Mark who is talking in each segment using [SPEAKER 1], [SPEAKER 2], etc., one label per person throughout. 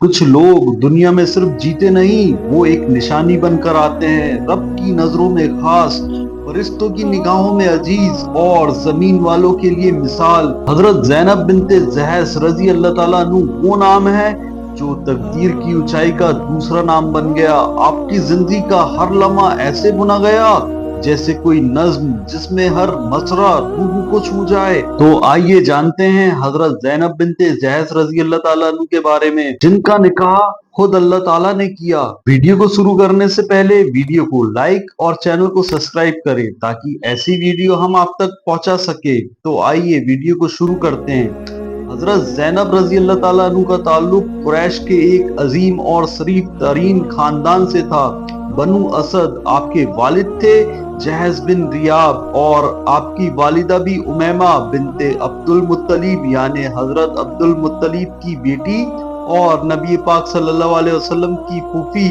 [SPEAKER 1] کچھ لوگ دنیا میں صرف جیتے نہیں، وہ ایک نشانی بن کر آتے ہیں، رب کی نظروں میں خاص، فرشتوں کی نگاہوں میں عزیز اور زمین والوں کے لیے مثال۔ حضرت زینب بنت جحش رضی اللہ تعالیٰ عنہ وہ نام ہے جو تقدیر کی اونچائی کا دوسرا نام بن گیا۔ آپ کی زندگی کا ہر لمحہ ایسے بنا گیا جیسے کوئی نظم جس میں ہر مصرع روح کو چھو جائے۔ تو آئیے جانتے ہیں حضرت زینب بنت جحش رضی اللہ تعالیٰ عنہ کے بارے میں، جن کا نکاح خود اللہ تعالیٰ نے کیا۔ ویڈیو کو شروع کرنے سے پہلے ویڈیو کو لائک اور چینل کو سبسکرائب کریں تاکہ ایسی ویڈیو ہم آپ تک پہنچا سکے۔ تو آئیے ویڈیو کو شروع کرتے ہیں۔ حضرت زینب رضی اللہ تعالیٰ عنہ کا تعلق قریش کے ایک عظیم اور شریف ترین خاندان سے تھا۔ بنو اسد آپ کے والد تھے جہش بن ریاب، اور آپ کی والدہ بھی امیمہ بنت عبد المطلب یعنی حضرت عبد المطلب کی بیٹی اور نبی پاک صلی اللہ علیہ وسلم کی پھوپھی۔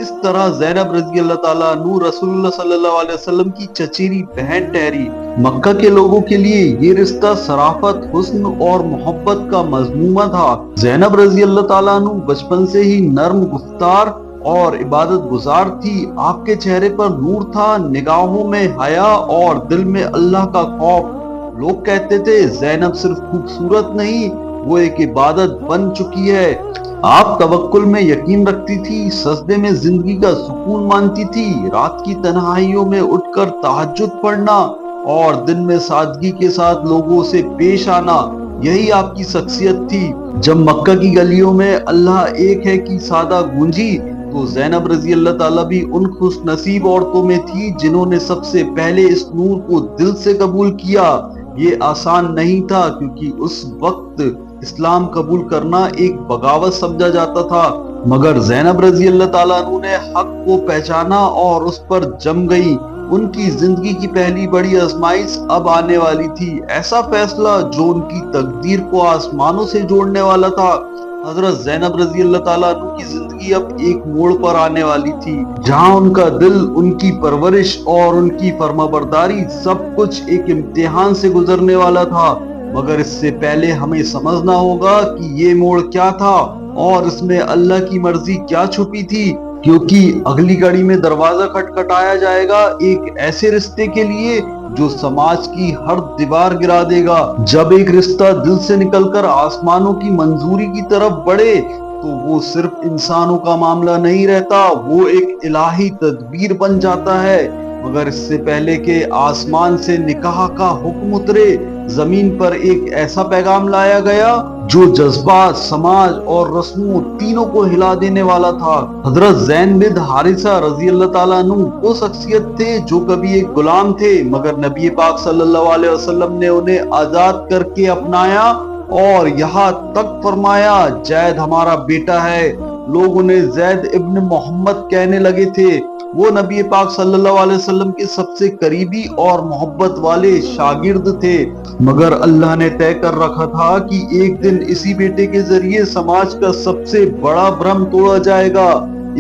[SPEAKER 1] اس طرح زینب رضی اللہ تعالیٰ عنہ رسول اللہ صلی اللہ علیہ وسلم کی چچیری بہن ٹھہری۔ مکہ کے لوگوں کے لیے یہ رشتہ شرافت، حسن اور محبت کا مضمومہ تھا۔ زینب رضی اللہ تعالیٰ عنہ بچپن سے ہی نرم گفتار اور عبادت گزار تھی۔ آپ کے چہرے پر نور تھا، نگاہوں میں حیا اور دل میں اللہ کا خوف۔ لوگ کہتے تھے زینب صرف خوبصورت نہیں، وہ ایک عبادت بن چکی ہے۔ آپ توکل میں یقین رکھتی تھی، سجدے میں زندگی کا سکون مانتی تھی، رات کی تنہائیوں میں اٹھ کر تہجد پڑھنا اور دن میں سادگی کے ساتھ لوگوں سے پیش آنا، یہی آپ کی شخصیت تھی۔ جب مکہ کی گلیوں میں اللہ ایک ہے کی صدا گونجی تو زینب رضی اللہ تعالیٰ بھی ان خوش نصیب عورتوں میں تھی جنہوں نے سب سے پہلے اس نور کو دل سے قبول کیا۔ یہ آسان نہیں تھا کیونکہ اس وقت اسلام قبول کرنا ایک بغاوت سمجھا جاتا تھا، مگر زینب رضی اللہ تعالیٰ عنہ نے حق کو پہچانا اور اس پر جم گئی۔ ان کی زندگی کی پہلی بڑی آزمائش اب آنے والی تھی، ایسا فیصلہ جو ان کی تقدیر کو آسمانوں سے جوڑنے والا تھا۔ حضرت زینب رضی اللہ تعالیٰ عنہ کی زندگی اب ایک موڑ پر آنے والی تھی جہاں ان کا دل، ان کی پرورش اور ان کی فرمانبرداری سب کچھ ایک امتحان سے گزرنے والا تھا۔ مگر اس سے پہلے ہمیں سمجھنا ہوگا کہ یہ موڑ کیا تھا اور اس میں اللہ کی مرضی کیا چھپی تھی، کیونکہ اگلی گھڑی میں دروازہ کھٹکھٹایا جائے گا ایک ایسے رشتے کے لیے جو سماج کی ہر دیوار گرا دے گا۔ جب ایک رشتہ دل سے نکل کر آسمانوں کی منظوری کی طرف بڑھے تو وہ صرف انسانوں کا معاملہ نہیں رہتا، وہ ایک الہی تدبیر بن جاتا ہے۔ مگر اس سے پہلے کہ آسمان سے نکاح کا حکم اترے، زمین پر ایک ایسا پیغام لایا گیا جو جذبات، سماج اور رسموں تینوں کو ہلا دینے والا تھا۔ حضرت زین بن حارثہ رضی اللہ تعالیٰ عنہ وہ شخصیت تھے جو کبھی ایک غلام تھے، مگر نبی پاک صلی اللہ علیہ وسلم نے انہیں آزاد کر کے اپنایا اور یہاں تک فرمایا زید ہمارا بیٹا ہے۔ لوگ انہیں زید ابن محمد کہنے لگے تھے۔ وہ نبی پاک صلی اللہ علیہ وسلم کے سب سے قریبی اور محبت والے شاگرد تھے، مگر اللہ نے طے کر رکھا تھا کہ ایک دن اسی بیٹے کے ذریعے سماج کا سب سے بڑا بھرم توڑا جائے گا۔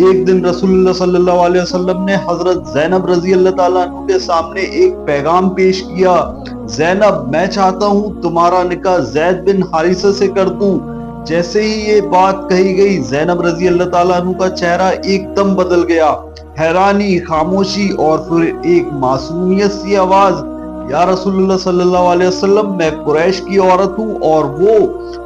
[SPEAKER 1] ایک دن رسول اللہ صلی اللہ علیہ وسلم نے حضرت زینب رضی اللہ تعالیٰ عنہ کے سامنے ایک پیغام پیش کیا، زینب میں چاہتا ہوں تمہارا نکاح زید بن حارثہ سے کر دوں۔ جیسے ہی یہ بات کہی گئی زینب رضی اللہ تعالیٰ عنہ کا چہرہ ایک دم بدل گیا، حیرانی، خاموشی اور پھر ایک معصومیت سی آواز، یا رسول اللہ صلی اللہ علیہ وسلم میں قریش کی عورت ہوں اور وہ،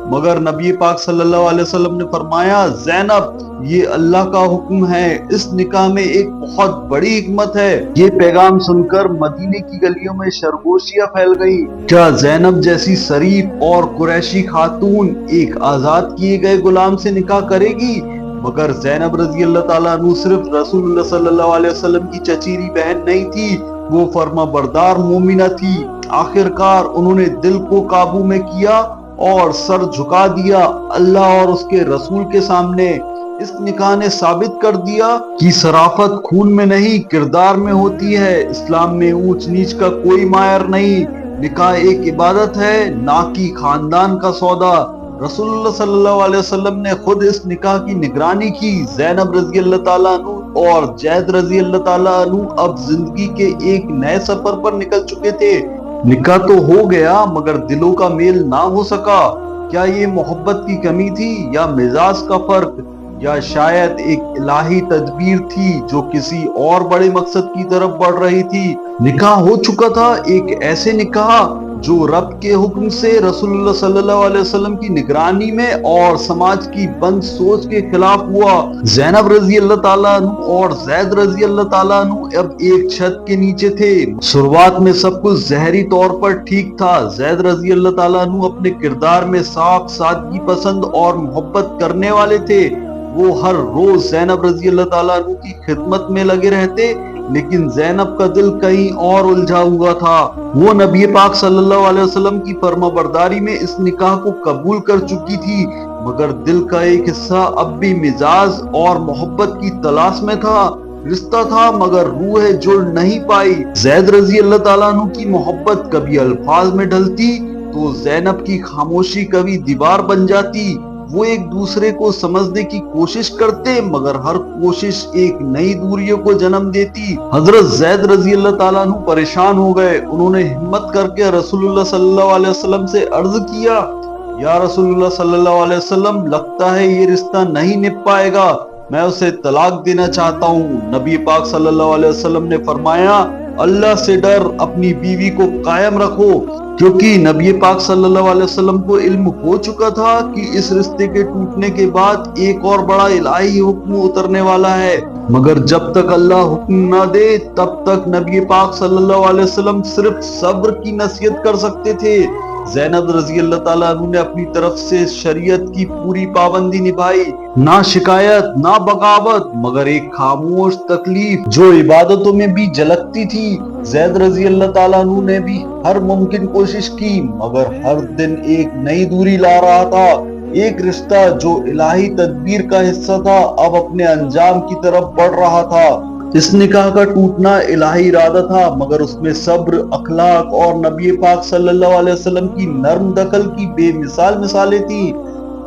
[SPEAKER 1] مگر نبی پاک صلی اللہ علیہ وسلم نے فرمایا زینب یہ اللہ کا حکم ہے، اس نکاح میں ایک بہت بڑی حکمت ہے۔ یہ پیغام سن کر مدینے کی گلیوں میں شرگوشیاں پھیل گئی، کیا زینب جیسی شریف اور قریشی خاتون ایک آزاد کیے گئے غلام سے نکاح کرے گی؟ مگر زینب رضی اللہ تعالیٰ عنہ صرف رسول اللہ صلی اللہ علیہ وسلم کی چچیری بہن نہیں تھی، وہ فرما بردار مومنہ تھی۔ آخر کار انہوں نے دل کو قابو میں کیا اور سر جھکا دیا اللہ اور اس کے رسول کے سامنے۔ اس نکاح نے ثابت کر دیا کہ شرافت خون میں نہیں کردار میں ہوتی ہے، اسلام میں اونچ نیچ کا کوئی معیار نہیں، نکاح ایک عبادت ہے نہ کہ خاندان کا سودا۔ رسول اللہ صلی اللہ علیہ وسلم نے خود اس نکاح کی نگرانی کی۔ زینب رضی اللہ تعالیٰ عنہ اور زید رضی اللہ تعالیٰ عنہ اب زندگی کے ایک نئے سفر پر نکل چکے تھے۔ نکاح تو ہو گیا مگر دلوں کا میل نہ ہو سکا، کیا یہ محبت کی کمی تھی یا مزاج کا فرق، یا شاید ایک الہی تدبیر تھی جو کسی اور بڑے مقصد کی طرف بڑھ رہی تھی؟ نکاح ہو چکا تھا، ایک ایسے نکاح جو رب کے حکم سے، رسول اللہ صلی اللہ علیہ وسلم کی نگرانی میں اور سماج کی بند سوچ کے خلاف ہوا۔ زینب رضی اللہ تعالیٰ عنہ اور زید رضی اللہ تعالیٰ عنہ اب ایک چھت کے نیچے تھے۔ شروعات میں سب کچھ ظاہری طور پر ٹھیک تھا۔ زید رضی اللہ تعالیٰ عنہ اپنے کردار میں صاف، سادگی پسند اور محبت کرنے والے تھے۔ وہ ہر روز زینب رضی اللہ تعالیٰ عنہ کی خدمت میں لگے رہتے، لیکن زینب کا دل کہیں اور الجھا ہوا تھا۔ وہ نبی پاک صلی اللہ علیہ وسلم کی فرما برداری میں اس نکاح کو قبول کر چکی تھی، مگر دل کا ایک حصہ اب بھی مزاج اور محبت کی تلاش میں تھا۔ رشتہ تھا مگر روح جڑ نہیں پائی۔ زید رضی اللہ تعالیٰ عنہ کی محبت کبھی الفاظ میں ڈھلتی تو زینب کی خاموشی کبھی دیوار بن جاتی۔ وہ ایک دوسرے کو سمجھنے کی کوشش کرتے، مگر ہر کوشش ایک نئی دوریوں کو جنم دیتی۔ حضرت زید رضی اللہ تعالیٰ عنہ پریشان ہو گئے۔ انہوں نے ہمت کر کے رسول اللہ صلی اللہ علیہ وسلم سے عرض کیا، یا رسول اللہ صلی اللہ علیہ وسلم، لگتا ہے یہ رشتہ نہیں نبھ پائے گا، میں اسے طلاق دینا چاہتا ہوں۔ نبی پاک صلی اللہ علیہ وسلم نے فرمایا، اللہ سے ڈر، اپنی بیوی کو قائم رکھو، کیونکہ نبی پاک صلی اللہ علیہ وسلم کو علم ہو چکا تھا کہ اس رشتے کے ٹوٹنے کے بعد ایک اور بڑا الہی حکم اترنے والا ہے، مگر جب تک اللہ حکم نہ دے تب تک نبی پاک صلی اللہ علیہ وسلم صرف صبر کی نصیحت کر سکتے تھے۔ زینب رضی اللہ تعالیٰ عنہ نے اپنی طرف سے شریعت کی پوری پابندی نبھائی، نہ شکایت نہ بغاوت، مگر ایک خاموش تکلیف جو عبادتوں میں بھی جھلکتی تھی۔ زید رضی اللہ تعالیٰ عنہ نے بھی ہر ممکن کوشش کی، مگر ہر دن ایک نئی دوری لا رہا تھا۔ ایک رشتہ جو الہی تدبیر کا حصہ تھا اب اپنے انجام کی طرف بڑھ رہا تھا۔ اس نکاح کا ٹوٹنا الہی ارادہ تھا، مگر اس میں صبر، اخلاق اور نبی پاک صلی اللہ علیہ وسلم کی نرم دخل کی بے مثال مثالیں تھیں،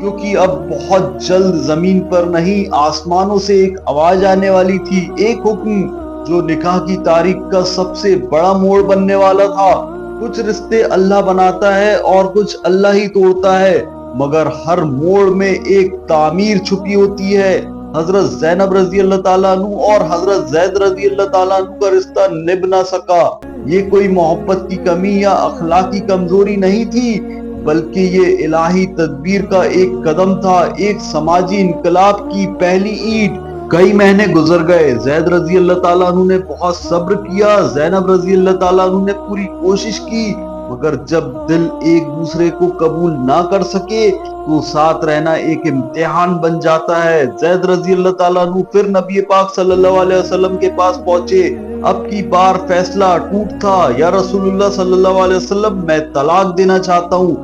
[SPEAKER 1] کیونکہ اب بہت جلد زمین پر نہیں آسمانوں سے ایک آواز آنے والی تھی، ایک حکم جو نکاح کی تاریخ کا سب سے بڑا موڑ بننے والا تھا۔ کچھ رشتے اللہ بناتا ہے اور کچھ اللہ ہی توڑتا ہے، مگر ہر موڑ میں ایک تعمیر چھپی ہوتی ہے۔ حضرت زینب رضی اللہ تعالیٰ عنہ اور حضرت زید رضی اللہ تعالیٰ عنہ کا رشتہ نبھ نہ سکا۔ یہ کوئی محبت کی کمی یا اخلاقی کمزوری نہیں تھی، بلکہ یہ الہی تدبیر کا ایک قدم تھا، ایک سماجی انقلاب کی پہلی اینٹ۔ کئی مہینے گزر گئے، زید رضی اللہ تعالیٰ عنہ نے بہت صبر کیا، زینب رضی اللہ تعالیٰ عنہ نے پوری کوشش کی، مگر جب دل ایک دوسرے کو قبول نہ کر سکے تو ساتھ رہنا ایک امتحان بن جاتا ہے۔ زید رضی اللہ تعالیٰ عنہ پھر نبی پاک صلی اللہ علیہ وسلم کے پاس پہنچے۔ اب کی بار فیصلہ ٹوٹ تھا، یا رسول اللہ صلی اللہ علیہ وسلم، میں طلاق دینا چاہتا ہوں۔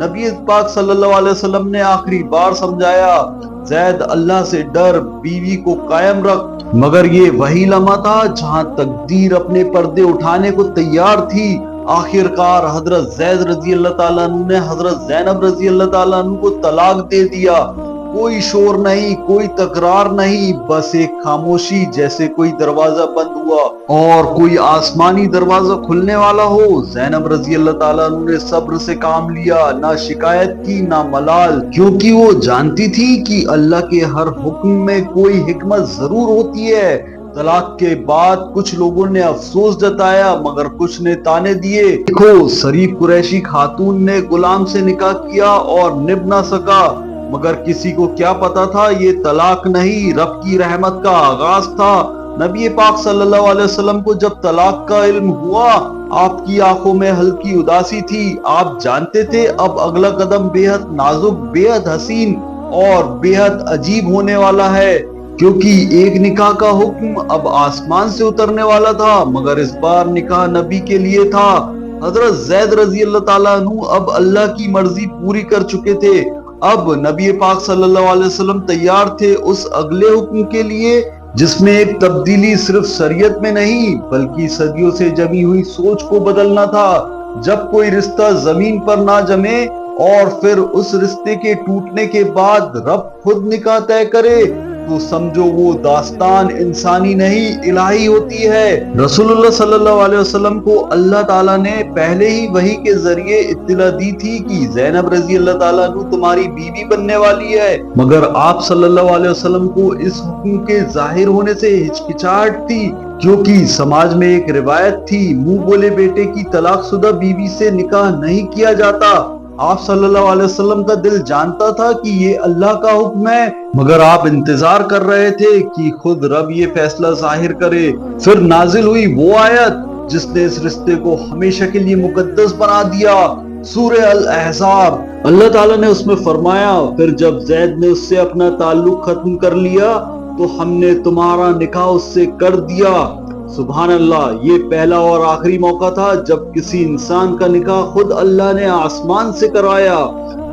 [SPEAKER 1] نبی پاک صلی اللہ علیہ وسلم نے آخری بار سمجھایا، زید، اللہ سے ڈر، بیوی کو قائم رکھ۔ مگر یہ وہی لمحہ تھا جہاں تقدیر اپنے پردے اٹھانے کو تیار تھی۔ آخر کار حضرت زید رضی اللہ تعالیٰ عنہ نے حضرت زینب رضی اللہ تعالیٰ عنہ کو طلاق دے دیا۔ کوئی شور نہیں، کوئی تکرار نہیں، بس ایک خاموشی، جیسے کوئی دروازہ بند ہوا اور کوئی آسمانی دروازہ کھلنے والا ہو۔ زینب رضی اللہ تعالیٰ عنہ نے صبر سے کام لیا، نہ شکایت کی نہ ملال، کیونکہ وہ جانتی تھی کہ اللہ کے ہر حکم میں کوئی حکمت ضرور ہوتی ہے۔ طلاق کے بعد کچھ لوگوں نے افسوس جتایا، مگر کچھ نے تانے دیے، دیکھو، شریف قریشی خاتون نے غلام سے نکاح کیا اور نبھ نہ سکا، مگر کسی کو کیا پتا تھا یہ طلاق نہیں، رب کی رحمت کا آغاز تھا۔ نبی پاک صلی اللہ علیہ وسلم کو جب طلاق کا علم ہوا، آپ کی آنکھوں میں ہلکی اداسی تھی۔ آپ جانتے تھے اب اگلا قدم بے حد نازک، بے حد حسین اور بے حد عجیب ہونے والا ہے، کیونکہ ایک نکاح کا حکم اب آسمان سے اترنے والا تھا، مگر اس بار نکاح نبی کے لیے تھا۔ حضرت زید رضی اللہ تعالیٰ عنہ اب اللہ کی مرضی پوری کر چکے تھے۔ اب نبی پاک صلی اللہ علیہ وسلم تیار تھے اس اگلے حکم کے لیے، جس میں ایک تبدیلی صرف شریعت میں نہیں بلکہ صدیوں سے جمی ہوئی سوچ کو بدلنا تھا۔ جب کوئی رشتہ زمین پر نہ جمے اور پھر اس رشتے کے ٹوٹنے کے بعد رب خود نکاح طے کرے تو سمجھو وہ داستان انسانی نہیں الہی ہوتی ہے۔ رسول اللہ صلی اللہ علیہ وسلم کو اللہ تعالیٰ نے پہلے ہی وحی کے ذریعے اطلاع دی تھی کہ زینب رضی اللہ تعالیٰ عنہ تمہاری بیوی بننے والی ہے، مگر آپ صلی اللہ علیہ وسلم کو اس حکم کے ظاہر ہونے سے ہچکچاہٹ تھی، کیونکہ سماج میں ایک روایت تھی منہ بولے بیٹے کی طلاق شدہ بیوی سے نکاح نہیں کیا جاتا۔ آپ صلی اللہ علیہ وسلم کا دل جانتا تھا کہ یہ اللہ کا حکم ہے، مگر آپ انتظار کر رہے تھے کہ خود رب یہ فیصلہ ظاہر کرے۔ پھر نازل ہوئی وہ آیت جس نے اس رشتے کو ہمیشہ کے لیے مقدس بنا دیا، سورہ الاحزاب۔ اللہ تعالیٰ نے اس میں فرمایا، پھر جب زید نے اس سے اپنا تعلق ختم کر لیا تو ہم نے تمہارا نکاح اس سے کر دیا۔ سبحان اللہ، یہ پہلا اور آخری موقع تھا جب کسی انسان کا نکاح خود اللہ نے آسمان سے کرایا۔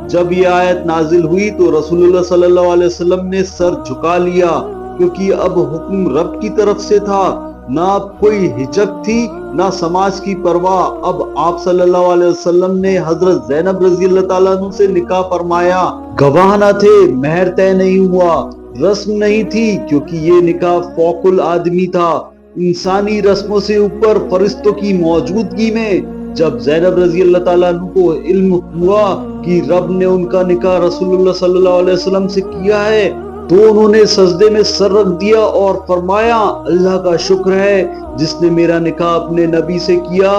[SPEAKER 1] جب یہ آیت نازل ہوئی تو رسول اللہ صلی اللہ علیہ وسلم نے سر جھکا لیا، کیونکہ اب حکم رب کی طرف سے تھا، نہ اب کوئی ہچک تھی نہ سماج کی پرواہ۔ اب آپ صلی اللہ علیہ وسلم نے حضرت زینب رضی اللہ تعالیٰ عنہ سے نکاح فرمایا۔ گواہ نہ تھے، مہر طے نہیں ہوا، رسم نہیں تھی، کیونکہ یہ نکاح فوق العادمی تھا، انسانی رسموں سے اوپر، فرشتوں کی موجودگی میں۔ جب زینب رضی اللہ تعالیٰ عنہ کو علم ہوا کہ رب نے ان کا نکاح رسول اللہ صلی اللہ علیہ وسلم سے کیا ہے تو انہوں نے سجدے میں سر رکھ دیا اور فرمایا، اللہ کا شکر ہے جس نے میرا نکاح اپنے نبی سے کیا،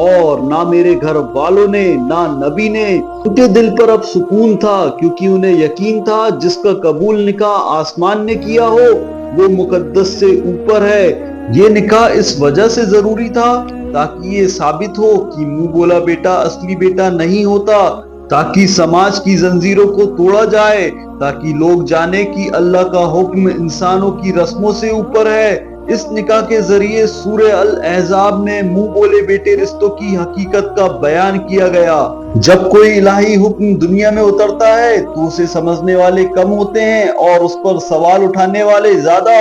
[SPEAKER 1] اور نہ میرے گھر والوں نے نہ نبی نے۔ ان کے دل پر اب سکون تھا، کیونکہ انہیں یقین تھا جس کا قبول نکاح آسمان نے کیا ہو وہ مقدس سے اوپر ہے۔ یہ نکاح اس وجہ سے ضروری تھا تاکہ یہ ثابت ہو کہ منہ بولا بیٹا اصلی بیٹا نہیں ہوتا، تاکہ سماج کی زنجیروں کو توڑا جائے، تاکہ لوگ جانے کہ اللہ کا حکم انسانوں کی رسموں سے اوپر ہے۔ اس نکاح کے ذریعے سورہ الاحزاب میں منہ بولے بیٹے رشتوں کی حقیقت کا بیان کیا گیا۔ جب کوئی الہی حکم دنیا میں اترتا ہے تو اسے سمجھنے والے کم ہوتے ہیں اور اس پر سوال اٹھانے والے زیادہ۔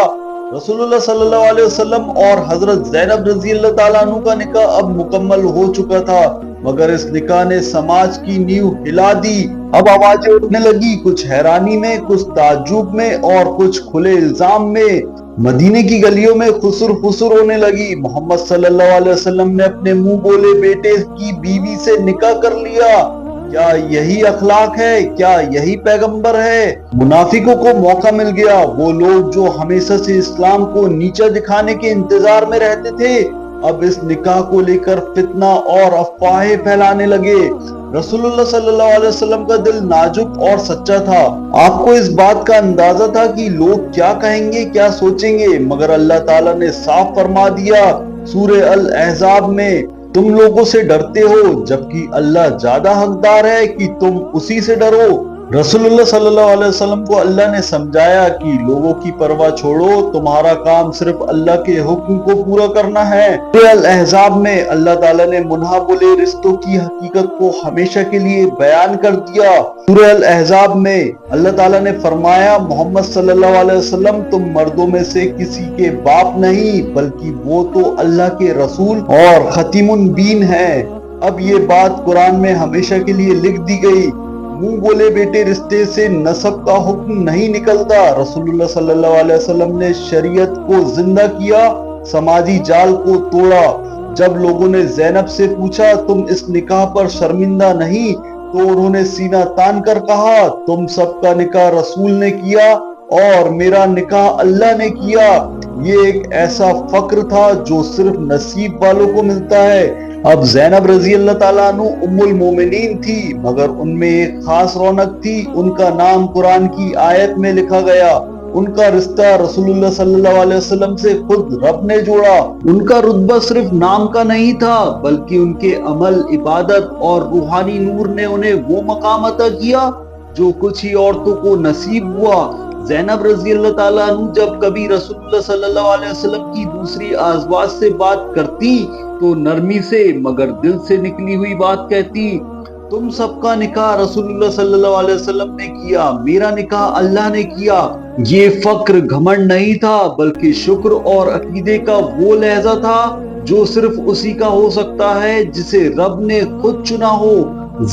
[SPEAKER 1] رسول اللہ صلی اللہ علیہ وسلم اور حضرت زینب رضی اللہ تعالیٰ عنہ کا نکاح اب مکمل ہو چکا تھا، مگر اس نکاح نے سماج کی نیو ہلا دی۔ اب آوازیں اٹھنے لگی، کچھ حیرانی میں، کچھ تعجب میں اور کچھ کھلے الزام میں۔ مدینے کی گلیوں میں خسر خسر ہونے لگی، محمد صلی اللہ علیہ وسلم نے اپنے منہ بولے بیٹے کی بیوی سے نکاح کر لیا۔ کیا یہی اخلاق ہے؟ کیا یہی پیغمبر ہے؟ منافقوں کو موقع مل گیا۔ وہ لوگ جو ہمیشہ سے اسلام کو نیچا دکھانے کے انتظار میں رہتے تھے اب اس نکاح کو لے کر فتنہ اور افواہیں پھیلانے لگے۔ رسول اللہ صلی اللہ علیہ وسلم کا دل نازک اور سچا تھا۔ آپ کو اس بات کا اندازہ تھا کہ لوگ کیا کہیں گے، کیا سوچیں گے، مگر اللہ تعالیٰ نے صاف فرما دیا سورہ الاحزاب میں، تم لوگوں سے ڈرتے ہو جبکہ اللہ زیادہ حقدار ہے کہ تم اسی سے ڈرو۔ رسول اللہ صلی اللہ علیہ وسلم کو اللہ نے سمجھایا کہ لوگوں کی پرواہ چھوڑو، تمہارا کام صرف اللہ کے حکم کو پورا کرنا ہے۔ سورہ الاحزاب میں اللہ تعالیٰ نے منحبلے رشتوں کی حقیقت کو ہمیشہ کے لیے بیان کر دیا۔ سورہ الاحزاب میں اللہ تعالیٰ نے فرمایا، محمد صلی اللہ علیہ وسلم تم مردوں میں سے کسی کے باپ نہیں، بلکہ وہ تو اللہ کے رسول اور ختم النبیین ہیں۔ اب یہ بات قرآن میں ہمیشہ کے لیے لکھ دی گئی۔ منہ بولے بیٹے رشتے سے نسب کا حکم نہیں نکلتا۔ رسول اللہ صلی اللہ علیہ وسلم نے شریعت کو زندہ کیا، سماجی جال کو توڑا۔ جب لوگوں نے زینب سے پوچھا تم اس نکاح پر شرمندہ نہیں تو انہوں نے سینہ تان کر کہا، تم سب کا نکاح رسول نے کیا اور میرا نکاح اللہ نے کیا۔ یہ ایک ایسا فخر تھا جو صرف نصیب والوں کو ملتا ہے۔ اب زینب رضی اللہ تعالیٰ عنہ ام المومنین تھی، مگر ان میں ایک خاص رونق تھی، ان کا نام قرآن کی آیت میں لکھا گیا۔ ان کا رشتہ رسول اللہ صلی اللہ علیہ وسلم سے خود رب نے جوڑا۔ ان کا رتبہ صرف نام کا نہیں تھا، بلکہ ان کے عمل، عبادت اور روحانی نور نے انہیں وہ مقام عطا کیا جو کچھ ہی عورتوں کو نصیب ہوا۔ زینب رضی اللہ تعالیٰ عنہ جب کبھی رسول اللہ صلی اللہ علیہ وسلم کی دوسری ازواج سے بات کرتی تو نرمی سے مگر دل سے نکلی ہوئی بات کہتی، تم سب کا نکاح رسول اللہ صلی اللہ علیہ وسلم نے کیا، میرا نکاح اللہ نے کیا۔ یہ فخر گھمنڈ نہیں تھا، بلکہ شکر اور عقیدے کا وہ لہجہ تھا جو صرف اسی کا ہو سکتا ہے جسے رب نے خود چنا ہو۔